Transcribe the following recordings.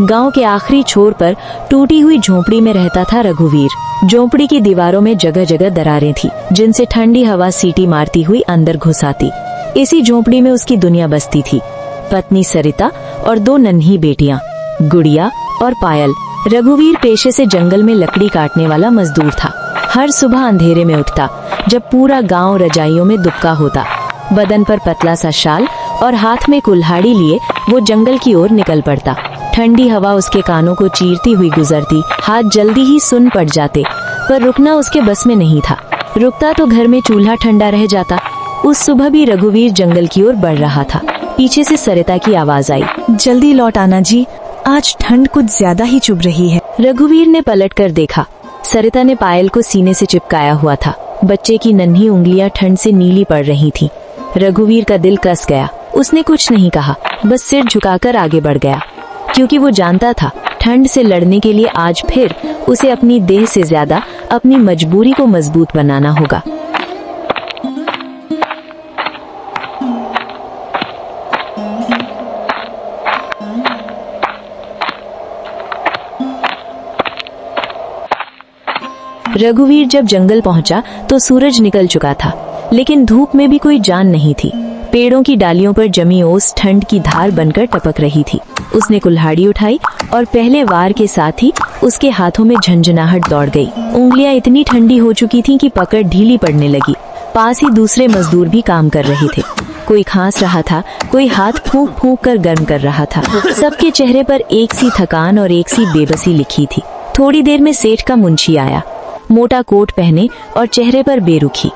गांव के आखिरी छोर पर टूटी हुई झोंपड़ी में रहता था रघुवीर। झोंपड़ी की दीवारों में जगह जगह दरारें थी, जिनसे ठंडी हवा सीटी मारती हुई अंदर घुस आती। इसी झोंपड़ी में उसकी दुनिया बसती थी, पत्नी सरिता और 2 नन्ही बेटियां, गुड़िया और पायल। रघुवीर पेशे से जंगल में लकड़ी काटने वाला मजदूर था। हर सुबह अंधेरे में उठता, जब पूरा गांव रजाइयों में दुबका होता। बदन पर पतला सा शाल और हाथ में कुल्हाड़ी लिए वो जंगल की ओर निकल पड़ता। ठंडी हवा उसके कानों को चीरती हुई गुजरती, हाथ जल्दी ही सुन पड़ जाते, पर रुकना उसके बस में नहीं था। रुकता तो घर में चूल्हा ठंडा रह जाता। उस सुबह भी रघुवीर जंगल की ओर बढ़ रहा था। पीछे से सरिता की आवाज आई, जल्दी लौट आना जी, आज ठंड कुछ ज्यादा ही चुभ रही है। रघुवीर ने पलट कर देखा। सरिता ने पायल को सीने से चिपकाया हुआ था। बच्चे की नन्ही उंगलियां ठंड से नीली पड़ रही थीं। रघुवीर का दिल कस गया। उसने कुछ नहीं कहा, बस सिर झुकाकर आगे बढ़ गया, क्योंकि वो जानता था ठंड से लड़ने के लिए आज फिर उसे अपनी देह से ज्यादा अपनी मजबूरी को मजबूत बनाना होगा। रघुवीर जब जंगल पहुंचा तो सूरज निकल चुका था, लेकिन धूप में भी कोई जान नहीं थी। पेड़ों की डालियों पर जमी ओस ठंड की धार बनकर टपक रही थी। उसने कुल्हाड़ी उठाई और पहले वार के साथ ही उसके हाथों में झंझनाहट दौड़ गई। उंगलियां इतनी ठंडी हो चुकी थीं कि पकड़ ढीली पड़ने लगी। पास ही दूसरे मजदूर भी काम कर रहे थे। कोई खांस रहा था, कोई हाथ फूंक फूंक कर गर्म कर रहा था। सबके चेहरे पर एक सी थकान और एक सी बेबसी लिखी थी। थोड़ी देर में सेठ का मुंशी आया, मोटा कोट पहने और चेहरे पर बेरुखी।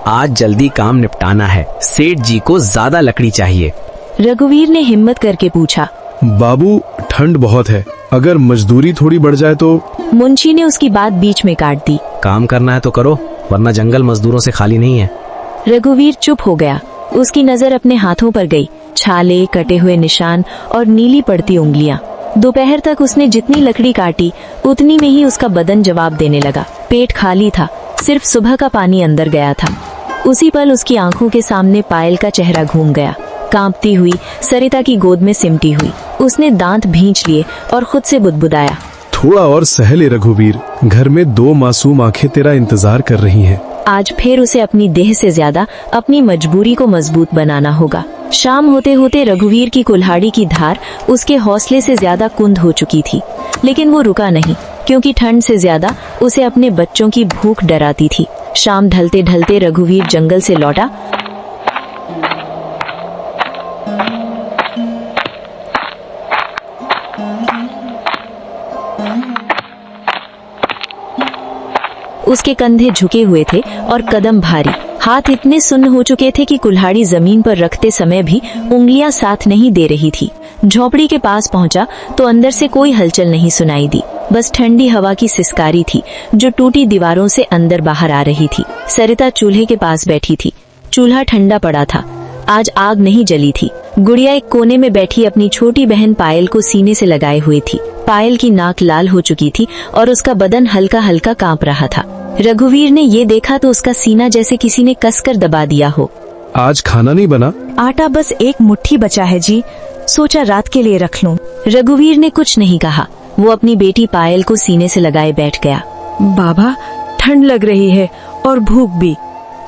आज जल्दी काम निपटाना है, सेठ जी को ज्यादा लकड़ी चाहिए। रघुवीर ने हिम्मत करके पूछा, बाबू ठंड बहुत है, अगर मजदूरी थोड़ी बढ़ जाए तो। मुंशी ने उसकी बात बीच में काट दी। काम करना है तो करो, वरना जंगल मजदूरों से खाली नहीं है। रघुवीर चुप हो गया। उसकी नजर अपने हाथों पर गई। छाले, कटे हुए निशान और नीली पड़ती उंगलियां। दोपहर तक उसने जितनी लकड़ी काटी उतनी में ही उसका बदन जवाब देने लगा। पेट खाली था, सिर्फ सुबह का पानी अंदर गया था। उसी पल उसकी आंखों के सामने पायल का चेहरा घूम गया, कांपती हुई, सरिता की गोद में सिमटी हुई। उसने दांत भींच लिए और खुद से बुदबुदाया, थोड़ा और सह ले रघुवीर, घर में 2 मासूम आंखें तेरा इंतजार कर रही हैं। आज फिर उसे अपनी देह से ज्यादा अपनी मजबूरी को मजबूत बनाना होगा। शाम होते होते रघुवीर की कुल्हाड़ी की धार उसके हौसले से ज्यादा कुंद हो चुकी थी, लेकिन वो रुका नहीं, क्योंकि ठंड से ज्यादा उसे अपने बच्चों की भूख डराती थी। शाम ढलते ढलते रघुवीर जंगल से लौटा। उसके कंधे झुके हुए थे और कदम भारी। हाथ इतने सुन्न हो चुके थे कि कुल्हाड़ी जमीन पर रखते समय भी उंगलियां साथ नहीं दे रही थी। झोपड़ी के पास पहुंचा तो अंदर से कोई हलचल नहीं सुनाई दी, बस ठंडी हवा की सिसकारी थी जो टूटी दीवारों से अंदर बाहर आ रही थी। सरिता चूल्हे के पास बैठी थी। चूल्हा ठंडा पड़ा था, आज आग नहीं जली थी। गुड़िया एक कोने में बैठी अपनी छोटी बहन पायल को सीने से लगाए हुई थी। पायल की नाक लाल हो चुकी थी और उसका बदन हल्का हल्का कांप रहा था। रघुवीर ने ये देखा तो उसका सीना जैसे किसी ने कसकर दबा दिया हो। आज खाना नहीं बना? आटा बस 1 मुट्ठी बचा है जी, सोचा रात के लिए रख लूं। रघुवीर ने कुछ नहीं कहा। वो अपनी बेटी पायल को सीने से लगाए बैठ गया। बाबा, ठंड लग रही है और भूख भी।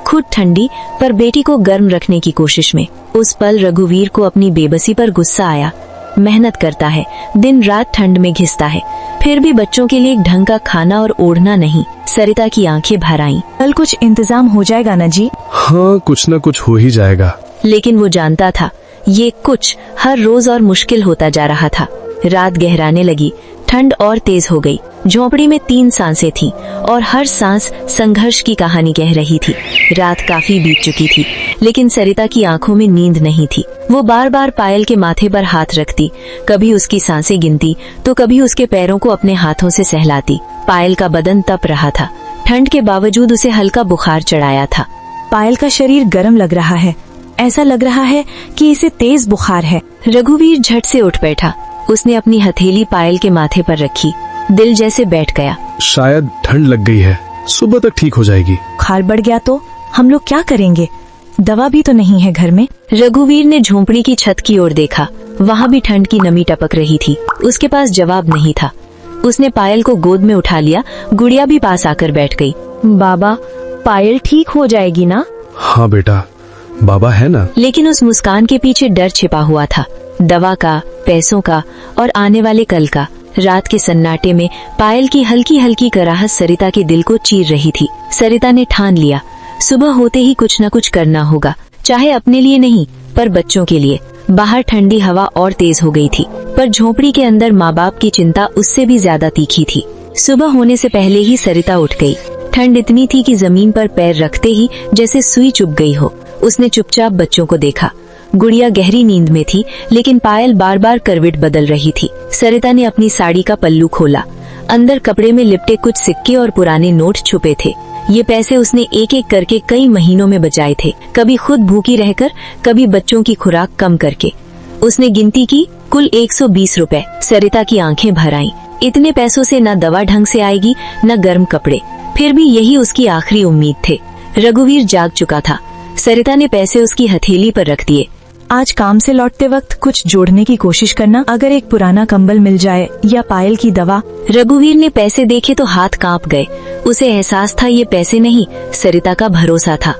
खुद ठंडी पर बेटी को गर्म रखने की कोशिश में। उस पल रघुवीर को अपनी बेबसी पर गुस्सा आया। मेहनत करता है, दिन रात ठंड में घिसता है, फिर भी बच्चों के लिए एक ढंग का खाना और ओढ़ना नहीं। सरिता की आंखें भर आईं। कल कुछ इंतजाम हो जाएगा ना जी? हाँ, कुछ न कुछ हो ही जाएगा। लेकिन वो जानता था ये कुछ हर रोज और मुश्किल होता जा रहा था। रात गहराने लगी, ठंड और तेज हो गई। झोंपड़ी में 3 सांसें थीं और हर सांस संघर्ष की कहानी कह रही थी। रात काफी बीत चुकी थी, लेकिन सरिता की आंखों में नींद नहीं थी। वो बार बार पायल के माथे पर हाथ रखती, कभी उसकी सांसें गिनती तो कभी उसके पैरों को अपने हाथों से सहलाती। पायल का बदन तप रहा था, ठंड के बावजूद उसे हल्का बुखार चढ़ाया था। पायल का शरीर गर्म लग रहा है, ऐसा लग रहा है कि इसे तेज बुखार है। रघुवीर झट से उठ बैठा। उसने अपनी हथेली पायल के माथे पर रखी। दिल जैसे बैठ गया। शायद ठंड लग गई है, सुबह तक ठीक हो जाएगी। बुखार बढ़ गया तो हम लोग क्या करेंगे? दवा भी तो नहीं है घर में। रघुवीर ने झोंपड़ी की छत की ओर देखा। वहाँ भी ठंड की नमी टपक रही थी। उसके पास जवाब नहीं था। उसने पायल को गोद में उठा लिया। गुड़िया भी पास आकर बैठ गई। बाबा, पायल ठीक हो जाएगी ना? हाँ बेटा, बाबा है ना। लेकिन उस मुस्कान के पीछे डर छिपा हुआ था, दवा का, पैसों का और आने वाले कल का। रात के सन्नाटे में पायल की हल्की हल्की कराहट सरिता के दिल को चीर रही थी। सरिता ने ठान लिया, सुबह होते ही कुछ न कुछ करना होगा, चाहे अपने लिए नहीं पर बच्चों के लिए। बाहर ठंडी हवा और तेज हो गई थी, पर झोपड़ी के अंदर माँ बाप की चिंता उससे भी ज्यादा तीखी थी। सुबह होने से पहले ही सरिता उठ गई। ठंड इतनी थी कि जमीन पर पैर रखते ही जैसे सुई चुभ गई हो। उसने चुपचाप बच्चों को देखा। गुड़िया गहरी नींद में थी, लेकिन पायल बार बार करवट बदल रही थी। सरिता ने अपनी साड़ी का पल्लू खोला। अंदर कपड़े में लिपटे कुछ सिक्के और पुराने नोट छुपे थे। ये पैसे उसने एक एक करके कई महीनों में बचाए थे, कभी खुद भूखी रहकर, कभी बच्चों की खुराक कम करके। उसने गिनती की, कुल 120 रुपए। सरिता की आंखें भर आईं। इतने पैसों से न दवा ढंग से आएगी, न गर्म कपड़े। फिर भी यही उसकी आखिरी उम्मीद थे। रघुवीर जाग चुका था। सरिता ने पैसे उसकी हथेली पर रख दिए। आज काम से लौटते वक्त कुछ जोड़ने की कोशिश करना, अगर एक पुराना कंबल मिल जाए या पायल की दवा। रघुवीर ने पैसे देखे तो हाथ कांप गए। उसे एहसास था ये पैसे नहीं, सरिता का भरोसा था।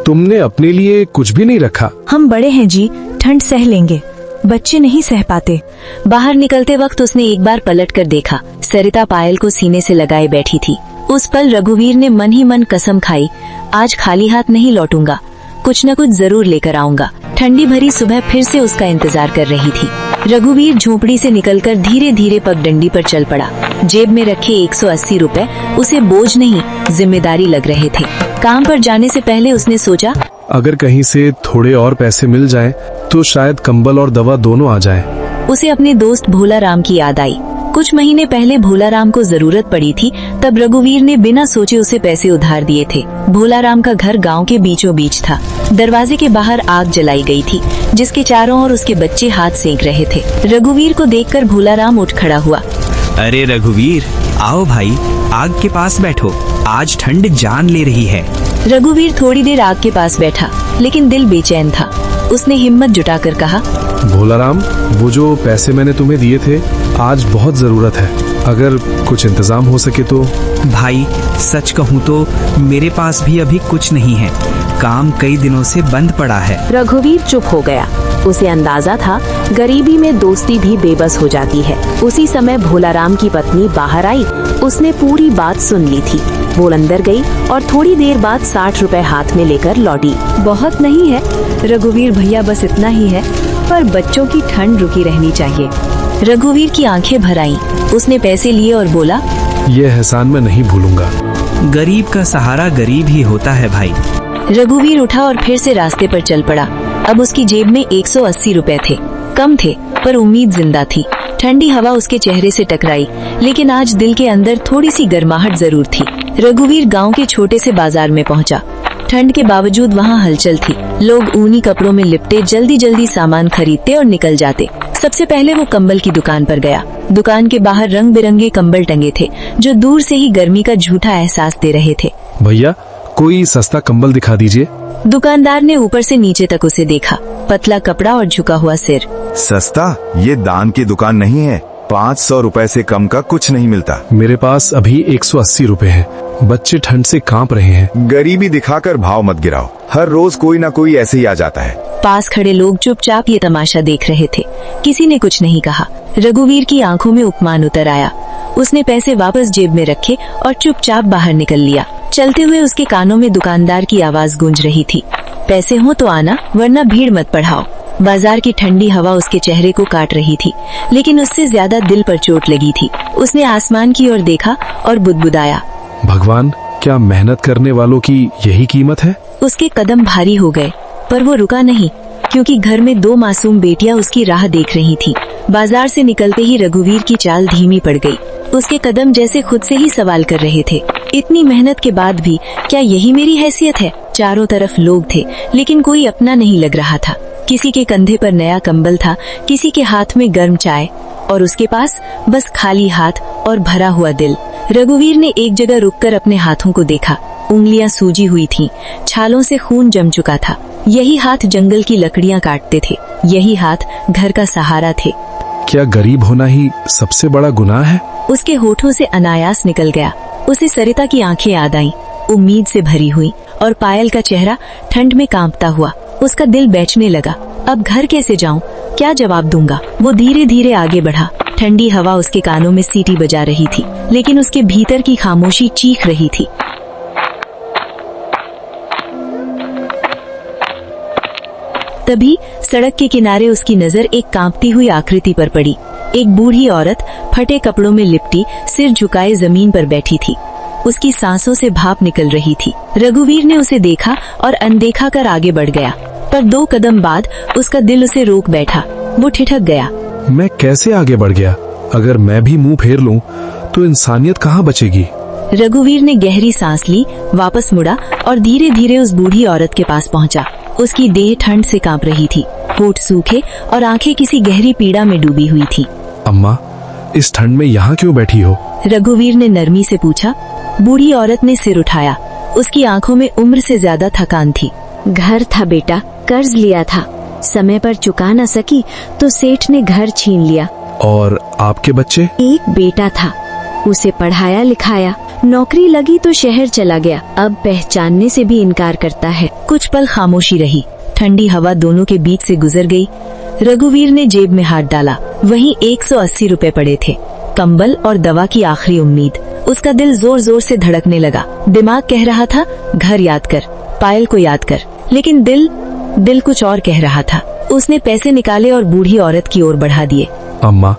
तुमने अपने लिए कुछ भी नहीं रखा? हम बड़े हैं जी, ठंड सह लेंगे, बच्चे नहीं सह पाते। बाहर निकलते वक्त उसने एक बार पलट कर देखा। सरिता पायल को सीने से लगाए बैठी थी। उस पल रघुवीर ने मन ही मन कसम खाई, आज खाली हाथ नहीं लौटूंगा, कुछ न कुछ जरूर लेकर आऊंगा। ठंडी भरी सुबह फिर से उसका इंतजार कर रही थी। रघुवीर झोपड़ी से निकलकर धीरे धीरे पगडंडी पर चल पड़ा। जेब में रखे 180 रुपए उसे बोझ नहीं, जिम्मेदारी लग रहे थे। काम पर जाने से पहले उसने सोचा, अगर कहीं से थोड़े और पैसे मिल जाएं, तो शायद कंबल और दवा दोनों आ जाएं। उसे अपने दोस्त भोला राम की याद आई। कुछ महीने पहले भोला राम को जरूरत पड़ी थी, तब रघुवीर ने बिना सोचे उसे पैसे उधार दिए थे। भोला राम का घर गांव के बीचों बीच था। दरवाजे के बाहर आग जलाई गई थी, जिसके चारों ओर उसके बच्चे हाथ सेंक रहे थे। रघुवीर को देखकर भोला राम उठ खड़ा हुआ। अरे रघुवीर, आओ भाई, आग के पास बैठो, आज ठंड जान ले रही है। रघुवीर थोड़ी देर आग के पास बैठा, लेकिन दिल बेचैन था। उसने हिम्मत जुटाकर कहा, भोला राम, वो जो पैसे मैंने तुम्हें दिए थे, आज बहुत जरूरत है, अगर कुछ इंतजाम हो सके तो। भाई सच कहूँ तो मेरे पास भी अभी कुछ नहीं है, काम कई दिनों से बंद पड़ा है। रघुवीर चुप हो गया। उसे अंदाजा था गरीबी में दोस्ती भी बेबस हो जाती है। उसी समय भोलाराम की पत्नी बाहर आई। उसने पूरी बात सुन ली थी। वो अंदर गई और थोड़ी देर बाद 60 रुपए हाथ में लेकर लौटी। बहुत नहीं है रघुवीर भैया, बस इतना ही है, पर बच्चों की ठंड रुकी रहनी चाहिए। रघुवीर की आंखें भर आईं। उसने पैसे लिए और बोला, ये एहसान मैं नहीं भूलूंगा। गरीब का सहारा गरीब ही होता है भाई। रघुवीर उठा और फिर से रास्ते पर चल पड़ा। अब उसकी जेब में 180 रुपए थे। कम थे, पर उम्मीद जिंदा थी। ठंडी हवा उसके चेहरे से टकराई, लेकिन आज दिल के अंदर थोड़ी सी गर्माहट जरूर थी। रघुवीर गांव के छोटे से बाजार में पहुंचा। ठंड के बावजूद वहां हलचल थी। लोग ऊनी कपड़ों में लिपटे जल्दी जल्दी सामान खरीदते और निकल जाते। सबसे पहले वो कंबल की दुकान पर गया। दुकान के बाहर रंग बिरंगे कंबल टंगे थे, जो दूर से ही गर्मी का झूठा एहसास दे रहे थे। भैया, कोई सस्ता कंबल दिखा दीजिए। दुकानदार ने ऊपर से नीचे तक उसे देखा। पतला कपड़ा और झुका हुआ सिर। सस्ता? ये दान की दुकान नहीं है, 500 रुपए से कम का कुछ नहीं मिलता। मेरे पास अभी 180 रुपए हैं। बच्चे ठंड से कांप रहे हैं। गरीबी दिखाकर भाव मत गिराओ, हर रोज कोई ना कोई ऐसे ही आ जाता है। पास खड़े लोग चुपचाप ये तमाशा देख रहे थे। किसी ने कुछ नहीं कहा। रघुवीर की आंखों में उपमान उतर आया। उसने पैसे वापस जेब में रखे और चुपचाप बाहर निकल लिया। चलते हुए उसके कानों में दुकानदार की आवाज गूंज रही थी, पैसे हो तो आना, वरना भीड़ मत बढ़ाओ। बाजार की ठंडी हवा उसके चेहरे को काट रही थी, लेकिन उससे ज्यादा दिल पर चोट लगी थी। उसने आसमान की ओर देखा और बुदबुदाया, भगवान, क्या मेहनत करने वालों की यही कीमत है? उसके कदम भारी हो गए, पर वो रुका नहीं, क्योंकि घर में 2 मासूम बेटियां उसकी राह देख रही थीं। बाजार से निकलते ही रघुवीर की चाल धीमी पड़ गई। उसके कदम जैसे खुद से ही सवाल कर रहे थे, इतनी मेहनत के बाद भी क्या यही मेरी हैसियत है? चारों तरफ लोग थे, लेकिन कोई अपना नहीं लग रहा था। किसी के कंधे पर नया कंबल था, किसी के हाथ में गर्म चाय, और उसके पास बस खाली हाथ और भरा हुआ दिल। रघुवीर ने एक जगह रुककर अपने हाथों को देखा। उंगलियां सूजी हुई थीं, छालों से खून जम चुका था। यही हाथ जंगल की लकड़ियां काटते थे, यही हाथ घर का सहारा थे। क्या गरीब होना ही सबसे बड़ा गुनाह है? उसके होठों से अनायास निकल गया। उसे सरिता की आंखें याद आईं, उम्मीद से भरी हुई, और पायल का चेहरा ठंड में कांपता हुआ। उसका दिल बेचने लगा। अब घर कैसे जाऊं? क्या जवाब दूंगा? वो धीरे धीरे आगे बढ़ा। ठंडी हवा उसके कानों में सीटी बजा रही थी, लेकिन उसके भीतर की खामोशी चीख रही थी। तभी सड़क के किनारे उसकी नजर एक कांपती हुई आकृति पर पड़ी। एक बूढ़ी औरत फटे कपड़ों में लिपटी, सिर झुकाए जमीन पर बैठी थी। उसकी सांसों से भाप निकल रही थी। रघुवीर ने उसे देखा और अनदेखा कर आगे बढ़ गया, पर 2 कदम बाद उसका दिल उसे रोक बैठा। वो ठिठक गया। मैं कैसे आगे बढ़ गया? अगर मैं भी मुंह फेर लूं तो इंसानियत कहाँ बचेगी? रघुवीर ने गहरी सांस ली, वापस मुड़ा और धीरे धीरे उस बूढ़ी औरत के पास पहुंचा। उसकी देह ठंड से कांप रही थी, होठ सूखे और आंखें किसी गहरी पीड़ा में डूबी हुई थी। अम्मा, इस ठंड में यहाँ क्यों बैठी हो? रघुवीर ने नरमी से पूछा। बूढ़ी औरत ने सिर उठाया। उसकी आंखों में उम्र से ज्यादा थकान थी। घर था बेटा, कर्ज लिया था, समय पर चुका न सकी तो सेठ ने घर छीन लिया। और आपके बच्चे? एक बेटा था, उसे पढ़ाया लिखाया, नौकरी लगी तो शहर चला गया, अब पहचानने से भी इनकार करता है। कुछ पल खामोशी रही। ठंडी हवा दोनों के बीच से गुजर गई। रघुवीर ने जेब में हाथ डाला। वहीं 180 रुपए पड़े थे, कंबल और दवा की आखिरी उम्मीद। उसका दिल जोर जोर से धड़कने लगा। दिमाग कह रहा था घर याद कर, पायल को याद कर, लेकिन दिल कुछ और कह रहा था। उसने पैसे निकाले और बूढ़ी औरत की ओर बढ़ा दिए। अम्मा,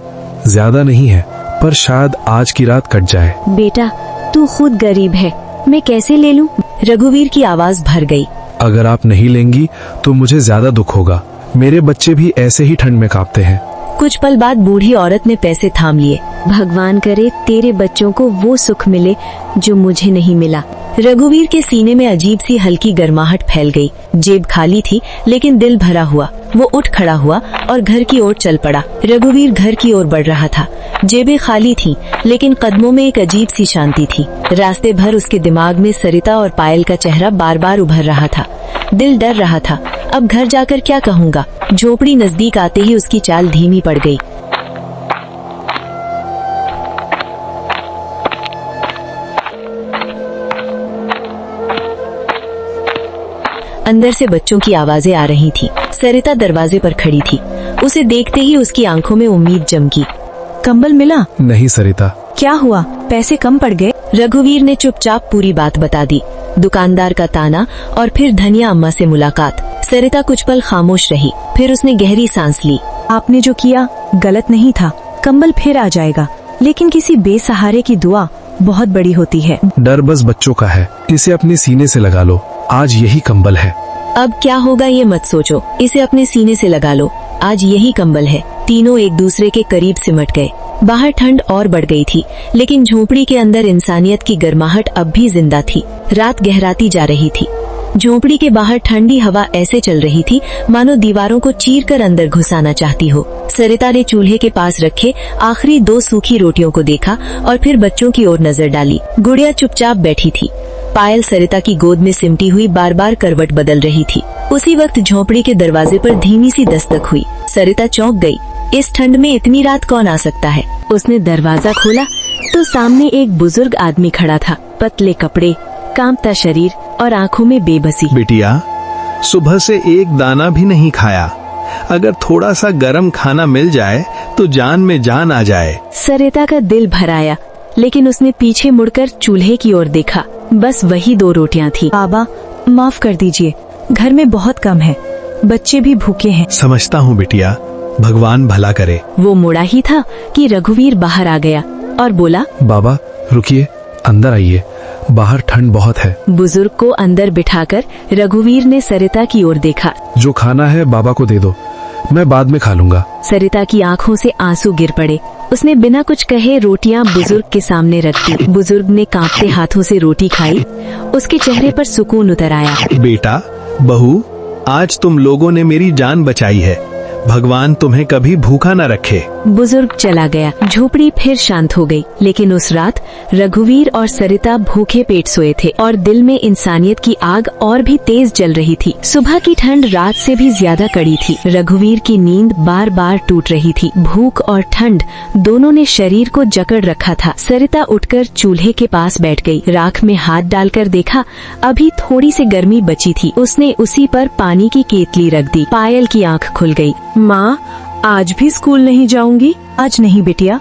ज्यादा नहीं है, पर शायद आज की रात कट जाए। बेटा, तू खुद गरीब है, मैं कैसे ले लूं? रघुवीर की आवाज भर गई। अगर आप नहीं लेंगी तो मुझे ज्यादा दुख होगा। मेरे बच्चे भी ऐसे ही ठंड में कांपते हैं। कुछ पल बाद बूढ़ी औरत ने पैसे थाम लिए। भगवान करे तेरे बच्चों को वो सुख मिले जो मुझे नहीं मिला। रघुवीर के सीने में अजीब सी हल्की गर्माहट फैल गई। जेब खाली थी, लेकिन दिल भरा हुआ। वो उठ खड़ा हुआ और घर की ओर चल पड़ा। रघुवीर घर की ओर बढ़ रहा था। जेबें खाली थीं, लेकिन कदमों में एक अजीब सी शांति थी। रास्ते भर उसके दिमाग में सरिता और पायल का चेहरा बार बार उभर रहा था। दिल डर रहा था, अब घर जाकर क्या कहूँगा। झोपड़ी नजदीक आते ही उसकी चाल धीमी पड़ गई। अंदर से बच्चों की आवाजें आ रही थी। सरिता दरवाजे पर खड़ी थी। उसे देखते ही उसकी आंखों में उम्मीद जमकी। कंबल मिला? नहीं सरिता। क्या हुआ, पैसे कम पड़ गए? रघुवीर ने चुपचाप पूरी बात बता दी। दुकानदार का ताना और फिर धनिया अम्मा से मुलाकात। सरिता कुछ पल खामोश रही, फिर उसने गहरी सांस ली। आपने जो किया गलत नहीं था, कंबल फिर आ जाएगा, लेकिन किसी बेसहारे की दुआ बहुत बड़ी होती है। डर बस बच्चों का है, इसे अपने सीने से लगा लो। आज यही कंबल है। अब क्या होगा ये मत सोचो, इसे अपने सीने से लगा लो। आज यही कंबल है। तीनों एक दूसरे के करीब सिमट गए। बाहर ठंड और बढ़ गई थी, लेकिन झोपड़ी के अंदर इंसानियत की गर्माहट अब भी जिंदा थी। रात गहराती जा रही थी। झोपड़ी के बाहर ठंडी हवा ऐसे चल रही थी मानो दीवारों को चीरकर अंदर घुसाना चाहती हो। सरिता ने चूल्हे के पास रखे आखिरी 2 सूखी रोटियों को देखा और फिर बच्चों की ओर नजर डाली। गुड़िया चुपचाप बैठी थी। पायल सरिता की गोद में सिमटी हुई बार बार करवट बदल रही थी। उसी वक्त झोपड़ी के दरवाजे पर धीमी सी दस्तक हुई। सरिता चौंक गई। इस ठंड में इतनी रात कौन आ सकता है? उसने दरवाजा खोला तो सामने एक बुजुर्ग आदमी खड़ा था। पतले कपड़े, कांपता शरीर और आंखों में बेबसी। बिटिया, सुबह से एक दाना भी नहीं खाया। अगर थोड़ा सा गरम खाना मिल जाए तो जान में जान आ जाए। सरिता का दिल भर आया, लेकिन उसने पीछे मुड़कर चूल्हे की ओर देखा। बस वही 2 रोटियां थी। बाबा, माफ कर दीजिए, घर में बहुत कम है, बच्चे भी भूखे हैं। समझता हूँ बिटिया, भगवान भला करे। वो मुड़ा ही था कि रघुवीर बाहर आ गया और बोला, बाबा रुकिए, अंदर आइए, बाहर ठंड बहुत है। बुजुर्ग को अंदर बिठाकर रघुवीर ने सरिता की ओर देखा। जो खाना है बाबा को दे दो, मैं बाद में खा लूंगा। सरिता की आंखों से आंसू गिर पड़े। उसने बिना कुछ कहे रोटियां बुजुर्ग के सामने रख दी। बुजुर्ग ने कांपते हाथों से रोटी खाई। उसके चेहरे पर सुकून उतर आया। बेटा, बहू, आज तुम लोगों ने मेरी जान बचाई है। भगवान तुम्हें कभी भूखा न रखे। बुजुर्ग चला गया। झोपड़ी फिर शांत हो गई। लेकिन उस रात रघुवीर और सरिता भूखे पेट सोए थे और दिल में इंसानियत की आग और भी तेज जल रही थी। सुबह की ठंड रात से भी ज्यादा कड़ी थी। रघुवीर की नींद बार बार टूट रही थी। भूख और ठंड दोनों ने शरीर को जकड़ रखा था। सरिता उठकर चूल्हे के पास बैठ गई। राख में हाथ डालकर देखा, अभी थोड़ी सी गर्मी बची थी। उसने उसी पर पानी की केतली रख दी। पायल की आंख खुल गई। माँ, आज भी स्कूल नहीं जाऊंगी? आज नहीं बिटिया,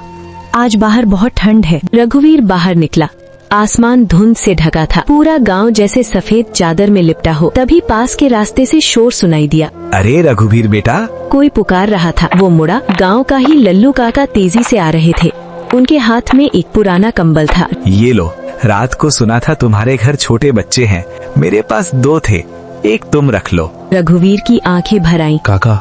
आज बाहर बहुत ठंड है। रघुवीर बाहर निकला। आसमान धुंध से ढका था। पूरा गांव जैसे सफेद चादर में लिपटा हो। तभी पास के रास्ते से शोर सुनाई दिया। अरे रघुवीर बेटा, कोई पुकार रहा था। वो मुड़ा। गांव का ही लल्लू काका तेजी से आ रहे थे। उनके हाथ में एक पुराना कंबल था। ये लो, रात को सुना था तुम्हारे घर छोटे बच्चे हैं। मेरे पास 2 थे, एक तुम रख लो। रघुवीर की आंखें भर आईं। काका,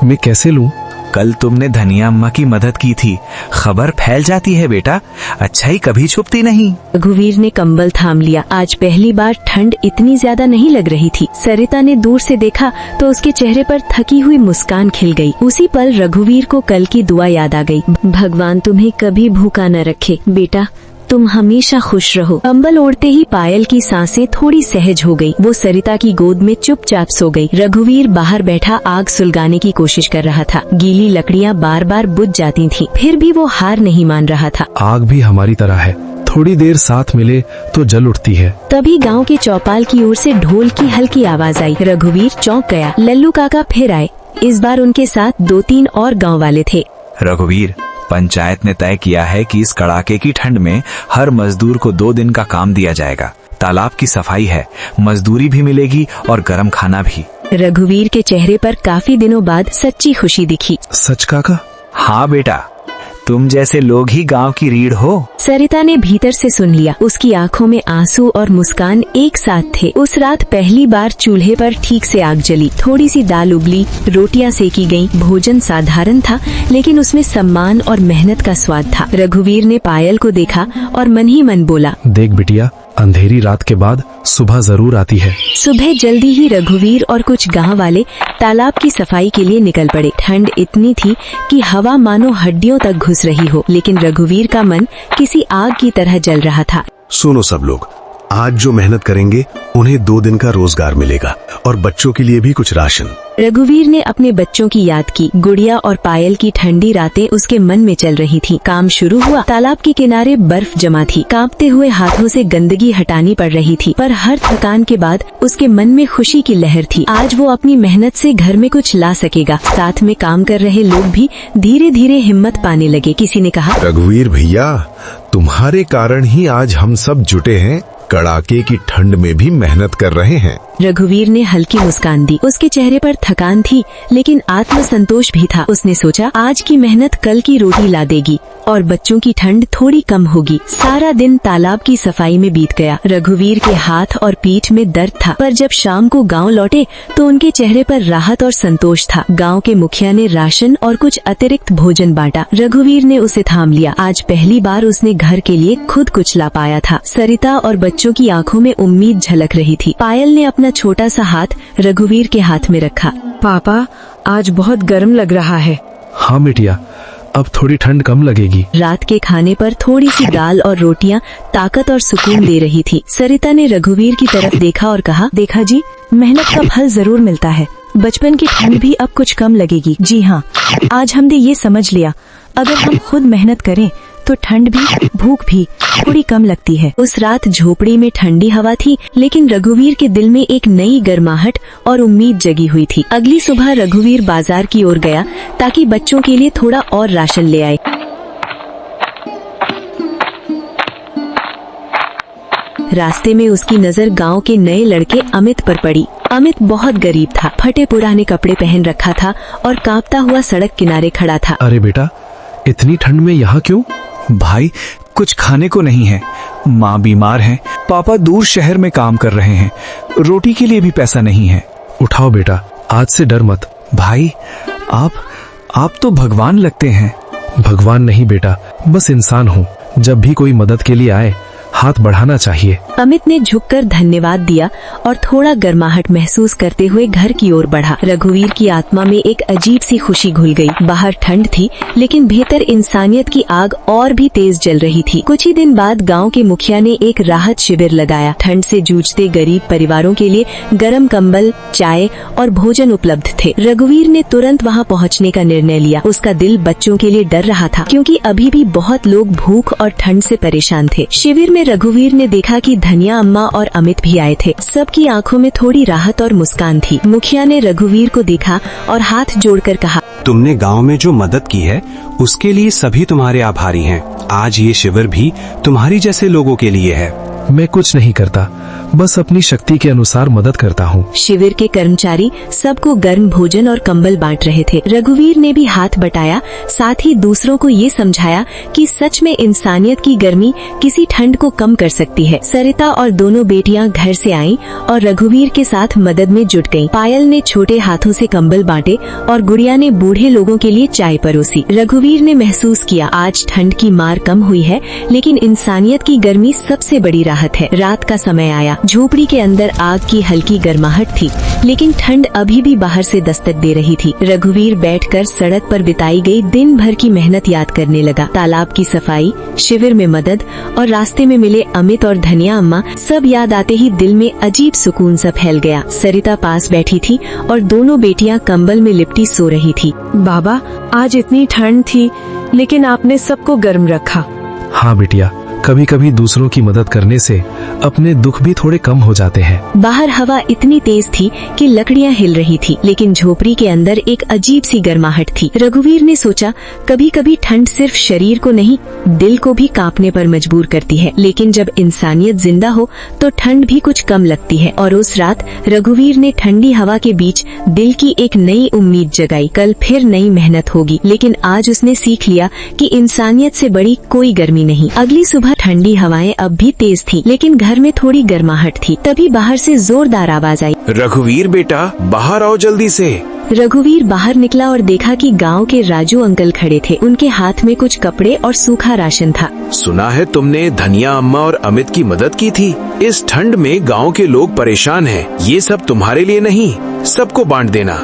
मैं कैसे लूं? कल तुमने धनिया अम्मा की मदद की थी। खबर फैल जाती है बेटा, अच्छाई कभी छुपती नहीं। रघुवीर ने कंबल थाम लिया। आज पहली बार ठंड इतनी ज्यादा नहीं लग रही थी। सरिता ने दूर से देखा तो उसके चेहरे पर थकी हुई मुस्कान खिल गई। उसी पल रघुवीर को कल की दुआ याद आ गई। भगवान तुम्हें कभी भूखा न रखे बेटा, तुम हमेशा खुश रहो। कंबल ओढ़ते ही पायल की सांसें थोड़ी सहज हो गई। वो सरिता की गोद में चुपचाप सो गई। रघुवीर बाहर बैठा आग सुलगाने की कोशिश कर रहा था। गीली लकड़ियां बार बार बुझ जाती थीं। फिर भी वो हार नहीं मान रहा था। आग भी हमारी तरह है, थोड़ी देर साथ मिले तो जल उठती है। तभी गांव के चौपाल की ओर से ढोल की हल्की आवाज आई। रघुवीर चौंक गया। लल्लू काका फिर आए। इस बार उनके साथ 2-3 और गाँव वाले थे। रघुवीर, पंचायत ने तय किया है कि इस कड़ाके की ठंड में हर मजदूर को 2 दिन का काम दिया जाएगा। तालाब की सफाई है, मजदूरी भी मिलेगी और गरम खाना भी। रघुवीर के चेहरे पर काफी दिनों बाद सच्ची खुशी दिखी। सच काका? हाँ बेटा, तुम जैसे लोग ही गांव की रीढ़ हो। सरिता ने भीतर से सुन लिया। उसकी आंखों में आंसू और मुस्कान एक साथ थे। उस रात पहली बार चूल्हे पर ठीक से आग जली। थोड़ी सी दाल उबली, रोटियां सेकी गईं। भोजन साधारण था, लेकिन उसमें सम्मान और मेहनत का स्वाद था। रघुवीर ने पायल को देखा और मन ही मन बोला, देख बिटिया, अंधेरी रात के बाद सुबह जरूर आती है। सुबह जल्दी ही रघुवीर और कुछ गांव वाले तालाब की सफाई के लिए निकल पड़े। ठंड इतनी थी कि हवा मानो हड्डियों तक घुस रही हो, लेकिन रघुवीर का मन किसी आग की तरह जल रहा था। सुनो सब लोग, आज जो मेहनत करेंगे उन्हें 2 दिन का रोजगार मिलेगा और बच्चों के लिए भी कुछ राशन। रघुवीर ने अपने बच्चों की याद की। गुड़िया और पायल की ठंडी रातें उसके मन में चल रही थी। काम शुरू हुआ। तालाब के किनारे बर्फ जमा थी। कांपते हुए हाथों से गंदगी हटानी पड़ रही थी, पर हर थकान के बाद उसके मन में खुशी की लहर थी। आज वो अपनी मेहनत से घर में कुछ ला सकेगा। साथ में काम कर रहे लोग भी धीरे धीरे हिम्मत पाने लगे। किसी ने कहा, रघुवीर भैया, तुम्हारे कारण ही आज हम सब जुटे हैं। कड़ाके की ठंड में भी मेहनत कर रहे हैं। रघुवीर ने हल्की मुस्कान दी। उसके चेहरे पर थकान थी, लेकिन आत्मसंतोष भी था। उसने सोचा, आज की मेहनत कल की रोटी ला देगी और बच्चों की ठंड थोड़ी कम होगी। सारा दिन तालाब की सफाई में बीत गया। रघुवीर के हाथ और पीठ में दर्द था, पर जब शाम को गांव लौटे तो उनके चेहरे पर राहत और संतोष था। गांव के मुखिया ने राशन और कुछ अतिरिक्त भोजन बांटा। रघुवीर ने उसे थाम लिया। आज पहली बार उसने घर के लिए खुद कुछ ला पाया था। सरिता और बच्चों की आंखों में उम्मीद झलक रही थी। पायल ने अपना छोटा सा हाथ रघुवीर के हाथ में रखा। पापा, आज बहुत गर्म लग रहा है। हाँ बिटिया, अब थोड़ी ठंड कम लगेगी। रात के खाने पर थोड़ी सी दाल और रोटियां ताकत और सुकून दे रही थी। सरिता ने रघुवीर की तरफ देखा और कहा, देखा जी, मेहनत का फल जरूर मिलता है। बचपन की ठंड भी अब कुछ कम लगेगी। जी हाँ, आज हमने ये समझ लिया, अगर हम खुद मेहनत करें तो ठंड भी, भूख भी थोड़ी कम लगती है। उस रात झोपड़ी में ठंडी हवा थी, लेकिन रघुवीर के दिल में एक नई गर्माहट और उम्मीद जगी हुई थी। अगली सुबह रघुवीर बाजार की ओर गया ताकि बच्चों के लिए थोड़ा और राशन ले आए। रास्ते में उसकी नजर गांव के नए लड़के अमित पर पड़ी। अमित बहुत गरीब था, फटे पुराने कपड़े पहन रखा था और कांपता हुआ सड़क किनारे खड़ा था। अरे बेटा, इतनी ठंड में यहाँ क्यों? भाई, कुछ खाने को नहीं है। माँ बीमार है, पापा दूर शहर में काम कर रहे हैं, रोटी के लिए भी पैसा नहीं है। उठाओ बेटा, आज से डर मत। भाई, आप तो भगवान लगते हैं। भगवान नहीं बेटा, बस इंसान हूँ। जब भी कोई मदद के लिए आए, हाथ बढ़ाना चाहिए। अमित ने झुककर धन्यवाद दिया और थोड़ा गर्माहट महसूस करते हुए घर की ओर बढ़ा। रघुवीर की आत्मा में एक अजीब सी खुशी घुल गई। बाहर ठंड थी, लेकिन भीतर इंसानियत की आग और भी तेज जल रही थी। कुछ ही दिन बाद गांव के मुखिया ने एक राहत शिविर लगाया। ठंड से जूझते गरीब परिवारों के लिए गर्म कंबल, चाय और भोजन उपलब्ध थे। रघुवीर ने तुरंत वहां पहुंचने का निर्णय लिया। उसका दिल बच्चों के लिए डर रहा था, क्योंकि अभी भी बहुत लोग भूख और ठंड से परेशान थे। शिविर में रघुवीर ने देखा कि धनिया अम्मा और अमित भी आए थे। सबकी आंखों में थोड़ी राहत और मुस्कान थी। मुखिया ने रघुवीर को देखा और हाथ जोड़कर कहा, तुमने गांव में जो मदद की है उसके लिए सभी तुम्हारे आभारी हैं। आज ये शिविर भी तुम्हारी जैसे लोगों के लिए है। मैं कुछ नहीं करता, बस अपनी शक्ति के अनुसार मदद करता हूँ। शिविर के कर्मचारी सबको गर्म भोजन और कंबल बांट रहे थे। रघुवीर ने भी हाथ बटाया, साथ ही दूसरों को ये समझाया कि सच में इंसानियत की गर्मी किसी ठंड को कम कर सकती है। सरिता और दोनों बेटियां घर से आईं और रघुवीर के साथ मदद में जुट गईं। पायल ने छोटे हाथों से कंबल बांटे और गुड़िया ने बूढ़े लोगों के लिए चाय परोसी। रघुवीर ने महसूस किया, आज ठंड की मार कम हुई है, लेकिन इंसानियत की गर्मी सबसे बड़ी राहत है। रात का समय आया। झोपड़ी के अंदर आग की हल्की गर्माहट थी, लेकिन ठंड अभी भी बाहर से दस्तक दे रही थी। रघुवीर बैठकर सड़क पर बिताई गई दिन भर की मेहनत याद करने लगा। तालाब की सफाई, शिविर में मदद और रास्ते में मिले अमित और धनिया अम्मा, सब याद आते ही दिल में अजीब सुकून सा फैल गया। सरिता पास बैठी थी और दोनों बेटियां कंबल में लिपटी सो रही थी। बाबा, आज इतनी ठंड थी, लेकिन आपने सबको गर्म रखा। हाँ बिटिया, कभी कभी दूसरों की मदद करने से अपने दुख भी थोड़े कम हो जाते हैं। बाहर हवा इतनी तेज थी कि लकड़ियां हिल रही थी, लेकिन झोपड़ी के अंदर एक अजीब सी गर्माहट थी। रघुवीर ने सोचा, कभी कभी ठंड सिर्फ शरीर को नहीं, दिल को भी कांपने पर मजबूर करती है। लेकिन जब इंसानियत जिंदा हो तो ठंड भी कुछ कम लगती है। और उस रात रघुवीर ने ठंडी हवा के बीच दिल की एक नई उम्मीद जगाई। कल फिर नई मेहनत होगी, लेकिन आज उसने सीख लिया कि इंसानियत से बड़ी कोई गर्मी नहीं। अगली सुबह ठंडी हवाएं अब भी तेज थी, लेकिन घर में थोड़ी गर्माहट थी। तभी बाहर से जोरदार आवाज आई, रघुवीर बेटा, बाहर आओ जल्दी से। रघुवीर बाहर निकला और देखा कि गांव के राजू अंकल खड़े थे। उनके हाथ में कुछ कपड़े और सूखा राशन था। सुना है तुमने धनिया अम्मा और अमित की मदद की थी। इस ठंड में गांव के लोग परेशान हैं। ये सब तुम्हारे लिए नहीं, सबको बांट देना।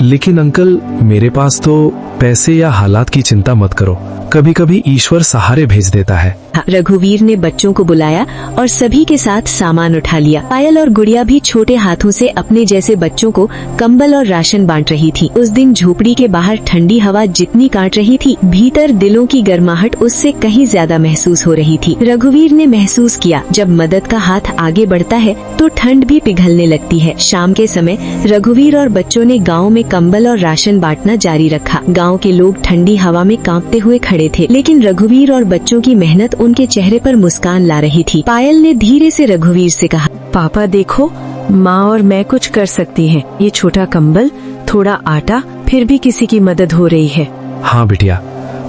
लेकिन अंकल, मेरे पास तो पैसे या हालात की चिंता मत करो, कभी कभी ईश्वर सहारे भेज देता है। रघुवीर ने बच्चों को बुलाया और सभी के साथ सामान उठा लिया। पायल और गुड़िया भी छोटे हाथों से अपने जैसे बच्चों को कंबल और राशन बांट रही थी। उस दिन झोपड़ी के बाहर ठंडी हवा जितनी काट रही थी, भीतर दिलों की गर्माहट उससे कहीं ज्यादा महसूस हो रही थी। रघुवीर ने महसूस किया, जब मदद का हाथ आगे बढ़ता है तो ठंड भी पिघलने लगती है। शाम के समय रघुवीर और बच्चों ने गाँव में कंबल और राशन बांटना जारी रखा। गाँव के लोग ठंडी हवा में कांपते हुए खड़े थे, लेकिन रघुवीर और बच्चों की मेहनत उनके चेहरे पर मुस्कान ला रही थी। पायल ने धीरे से रघुवीर से कहा, पापा देखो, माँ और मैं कुछ कर सकती हैं। ये छोटा कंबल, थोड़ा आटा, फिर भी किसी की मदद हो रही है। हाँ बिटिया,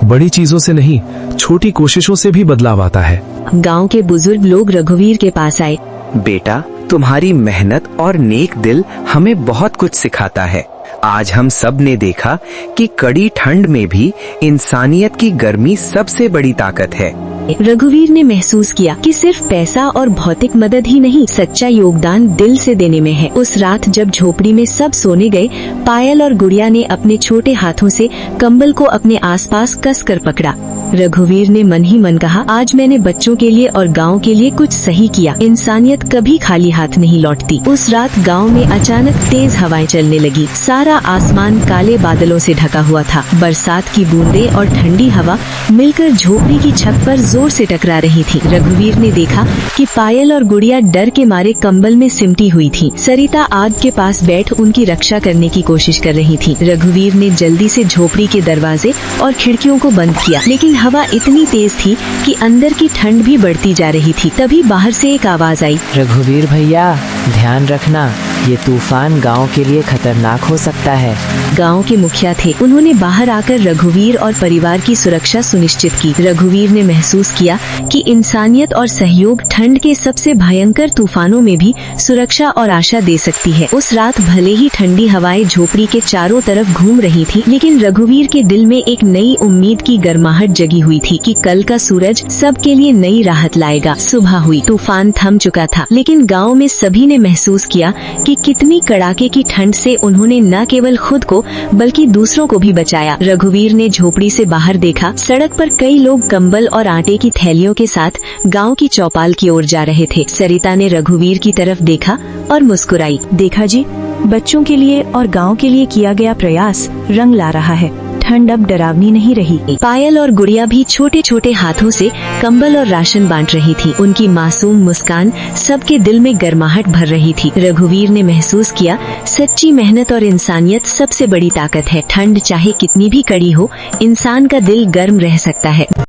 बड़ी चीजों से नहीं, छोटी कोशिशों से भी बदलाव आता है। गांव के बुजुर्ग लोग रघुवीर के पास आए। बेटा, तुम्हारी मेहनत और नेक दिल हमें बहुत कुछ सिखाता है। आज हम सब ने देखा कि कड़ी ठंड में भी इंसानियत की गर्मी सबसे बड़ी ताकत है। रघुवीर ने महसूस किया कि सिर्फ पैसा और भौतिक मदद ही नहीं, सच्चा योगदान दिल से देने में है। उस रात जब झोपड़ी में सब सोने गए, पायल और गुड़िया ने अपने छोटे हाथों से कंबल को अपने आसपास कसकर पकड़ा। रघुवीर ने मन ही मन कहा, आज मैंने बच्चों के लिए और गांव के लिए कुछ सही किया। इंसानियत कभी खाली हाथ नहीं लौटती। उस रात गांव में अचानक तेज हवाएं चलने लगी। सारा आसमान काले बादलों से ढका हुआ था। बरसात की बूंदें और ठंडी हवा मिलकर झोपड़ी की छत पर जोर से टकरा रही थी। रघुवीर ने देखा कि पायल और गुड़िया डर के मारे कंबल में सिमटी हुई थी। सरिता आग के पास बैठ उनकी रक्षा करने की कोशिश कर रही थी। रघुवीर ने जल्दी से झोपड़ी के दरवाजे और खिड़कियों को बंद किया, लेकिन हवा इतनी तेज थी कि अंदर की ठंड भी बढ़ती जा रही थी। तभी बाहर से एक आवाज आई, रघुवीर भैया, ध्यान रखना, ये तूफान गांव के लिए खतरनाक हो सकता है। गांव के मुखिया थे, उन्होंने बाहर आकर रघुवीर और परिवार की सुरक्षा सुनिश्चित की। रघुवीर ने महसूस किया कि इंसानियत और सहयोग ठंड के सबसे भयंकर तूफानों में भी सुरक्षा और आशा दे सकती है। उस रात भले ही ठंडी हवाएं झोपड़ी के चारों तरफ घूम रही थी, लेकिन रघुवीर के दिल में एक नई उम्मीद की गर्माहट जगी हुई थी कि कल का सूरज सबके लिए नई राहत लाएगा। सुबह हुई, तूफान थम चुका था, लेकिन गांव में सभी ने महसूस किया कि कितनी कड़ाके की ठंड से उन्होंने न केवल खुद को बल्कि दूसरों को भी बचाया। रघुवीर ने झोपड़ी से बाहर देखा, सड़क पर कई लोग कंबल और आटे की थैलियों के साथ गांव की चौपाल की ओर जा रहे थे। सरिता ने रघुवीर की तरफ देखा और मुस्कुराई। देखा जी, बच्चों के लिए और गांव के लिए किया गया प्रयास रंग ला रहा है। ठंड अब डरावनी नहीं रही। पायल और गुड़िया भी छोटे छोटे हाथों से कंबल और राशन बांट रही थी। उनकी मासूम मुस्कान सबके दिल में गर्माहट भर रही थी। रघुवीर ने महसूस किया, सच्ची मेहनत और इंसानियत सबसे बड़ी ताकत है। ठंड चाहे कितनी भी कड़ी हो, इंसान का दिल गर्म रह सकता है।